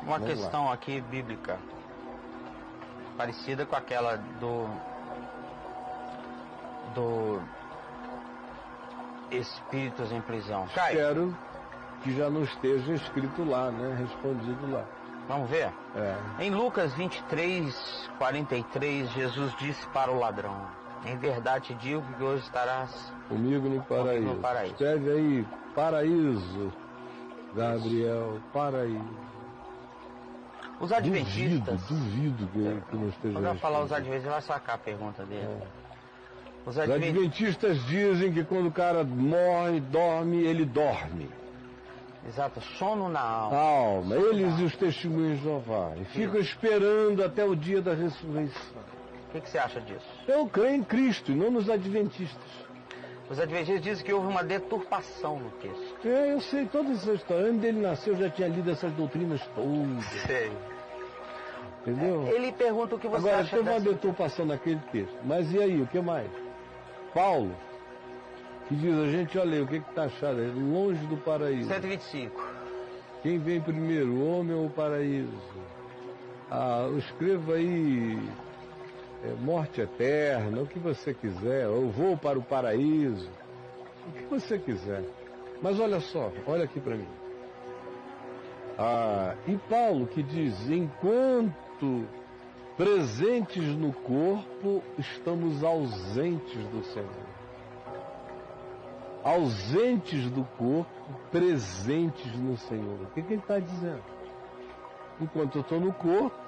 Uma questão aqui bíblica, parecida com aquela do espíritos em prisão. Espero que já não esteja escrito lá, né? Respondido lá. Vamos ver? Em Lucas 23:43, Jesus disse para o ladrão: em verdade te digo que hoje estarás comigo no paraíso. Escreve aí, paraíso, Gabriel, paraíso. Os adventistas... Duvido que não esteja. Quando eu falar os adventistas, vai sacar a pergunta dele. Os adventistas dizem que quando o cara morre, dorme, ele dorme. Exato, sono na alma. Eles e os testemunhos de Jeová. E ficam esperando até o dia da ressurreição. O que você acha disso? Eu creio em Cristo e não nos adventistas. Os adventistas dizem que houve uma deturpação no texto. Eu sei toda essa história. Antes dele nascer, eu já tinha lido essas doutrinas todas. Sei. Entendeu? Ele pergunta o que você acha. Agora, teve uma deturpação naquele texto. Mas e aí, o que mais? Paulo, que diz a gente, olha aí, o que está achado? É longe do paraíso. 125. Quem vem primeiro, o homem ou o paraíso? Escreva aí... morte eterna, o que você quiser, eu vou para o paraíso, o que você quiser. Mas olha só, olha aqui para mim. E Paulo que diz, enquanto presentes no corpo, estamos ausentes do Senhor. Ausentes do corpo, presentes no Senhor. O que ele está dizendo? Enquanto eu estou no corpo,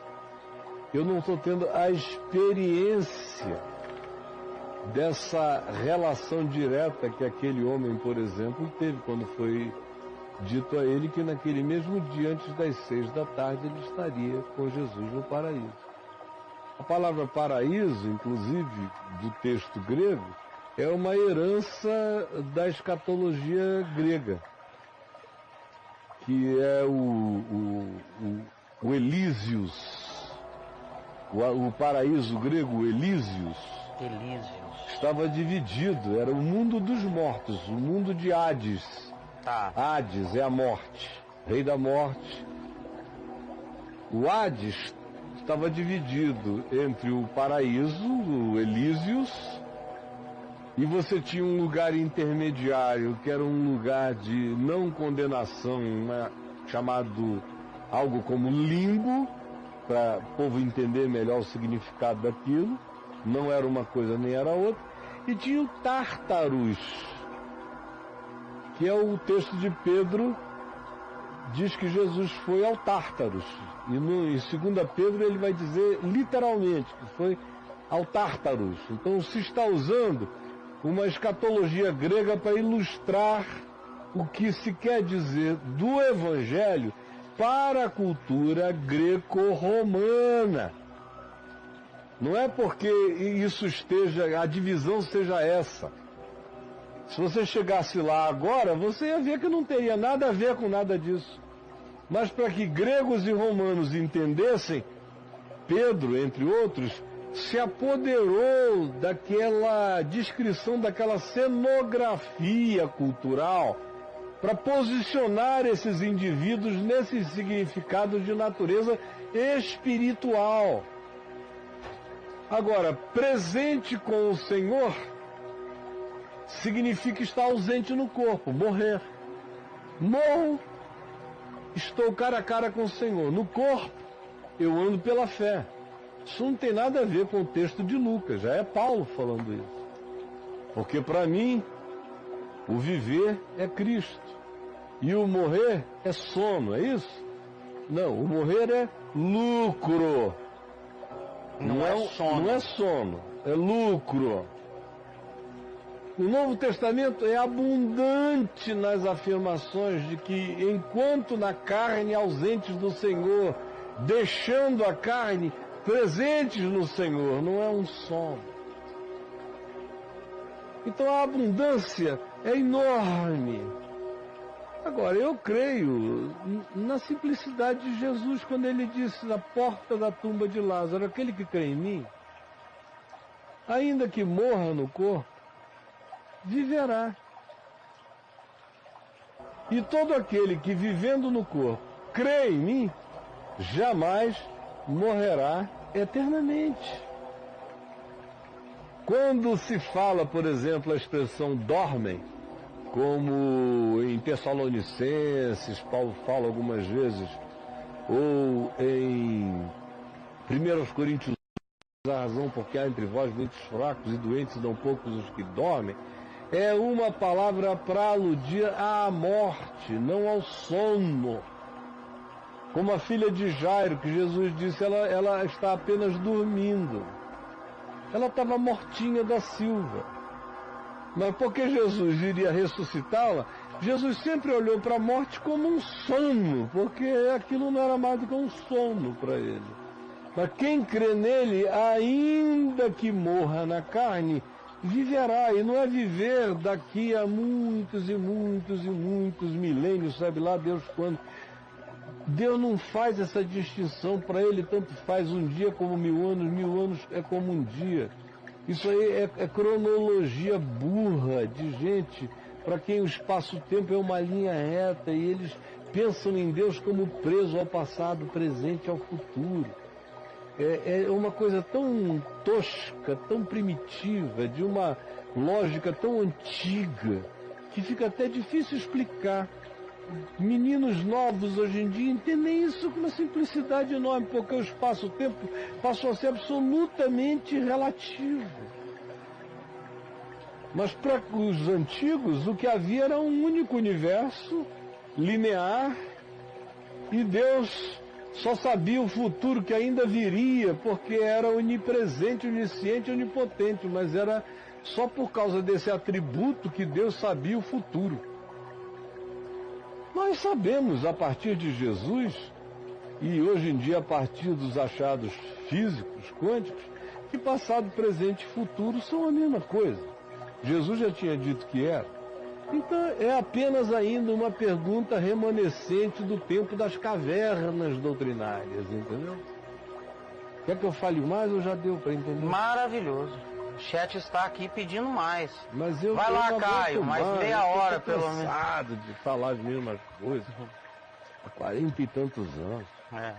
eu não estou tendo a experiência dessa relação direta que aquele homem, por exemplo, teve quando foi dito a ele que naquele mesmo dia, antes das 6 da tarde, ele estaria com Jesus no paraíso. A palavra paraíso, inclusive, do texto grego, é uma herança da escatologia grega, que é o Elísios. O paraíso grego, Elísios, estava dividido, era o mundo dos mortos, o mundo de Hades. Hades é a morte, rei da morte. O Hades estava dividido entre o paraíso, o Elísios, e você tinha um lugar intermediário, que era um lugar de não condenação, chamado algo como limbo, para o povo entender melhor o significado daquilo. Não era uma coisa nem era outra. E tinha o Tártaros, que é o texto de Pedro, diz que Jesus foi ao Tártaros. E em 2 Pedro ele vai dizer literalmente que foi ao Tártaros. Então se está usando uma escatologia grega para ilustrar o que se quer dizer do Evangelho para a cultura greco-romana. Não é porque isso a divisão seja essa. Se você chegasse lá agora, você ia ver que não teria nada a ver com nada disso. Mas para que gregos e romanos entendessem, Pedro, entre outros, se apoderou daquela descrição, daquela cenografia cultural, para posicionar esses indivíduos nesses significados de natureza espiritual. Agora, presente com o Senhor significa estar ausente no corpo, morrer. Morro, estou cara a cara com o Senhor. No corpo, eu ando pela fé. Isso não tem nada a ver com o texto de Lucas, já é Paulo falando isso. Porque para mim, o viver é Cristo. E o morrer é sono, é isso? Não, o morrer é lucro. Não é sono, é lucro. O Novo Testamento é abundante nas afirmações de que enquanto na carne ausentes do Senhor, deixando a carne presentes no Senhor, não é um sono. Então a abundância é enorme. Agora, eu creio na simplicidade de Jesus quando ele disse na porta da tumba de Lázaro, aquele que crê em mim, ainda que morra no corpo, viverá. E todo aquele que vivendo no corpo crê em mim, jamais morrerá eternamente. Quando se fala, por exemplo, a expressão dormem, como em Tessalonicenses, Paulo fala algumas vezes, ou em 1 Coríntios, a razão porque há entre vós muitos fracos e doentes, não poucos os que dormem, é uma palavra para aludir à morte, não ao sono. Como a filha de Jairo, que Jesus disse, ela está apenas dormindo. Ela estava mortinha da silva. Mas porque Jesus iria ressuscitá-la, Jesus sempre olhou para a morte como um sono, porque aquilo não era mais do que um sono para ele. Mas quem crê nele, ainda que morra na carne, viverá. E não é viver daqui a muitos e muitos e muitos milênios, sabe lá Deus quando. Deus não faz essa distinção, para ele tanto faz um dia como 1000 anos é como um dia. Isso aí é cronologia burra de gente para quem o espaço-tempo é uma linha reta e eles pensam em Deus como preso ao passado, presente ao futuro. É uma coisa tão tosca, tão primitiva, de uma lógica tão antiga, que fica até difícil explicar. Meninos novos hoje em dia entendem isso com uma simplicidade enorme, porque o espaço-tempo passou a ser absolutamente relativo. Mas para os antigos, o que havia era um único universo, linear, e Deus só sabia o futuro que ainda viria, porque era onipresente, onisciente, onipotente, mas era só por causa desse atributo que Deus sabia o futuro. Nós sabemos, a partir de Jesus, e hoje em dia a partir dos achados físicos, quânticos, que passado, presente e futuro são a mesma coisa. Jesus já tinha dito que era. Então é apenas ainda uma pergunta remanescente do tempo das cavernas doutrinárias, entendeu? Quer que eu fale mais ou já deu para entender? Maravilhoso. O chat está aqui pedindo mais. Mas eu vai lá, Caio, mais meia hora pelo menos. Eu estou cansado de falar as mesmas coisas há 40 e tantos anos. É.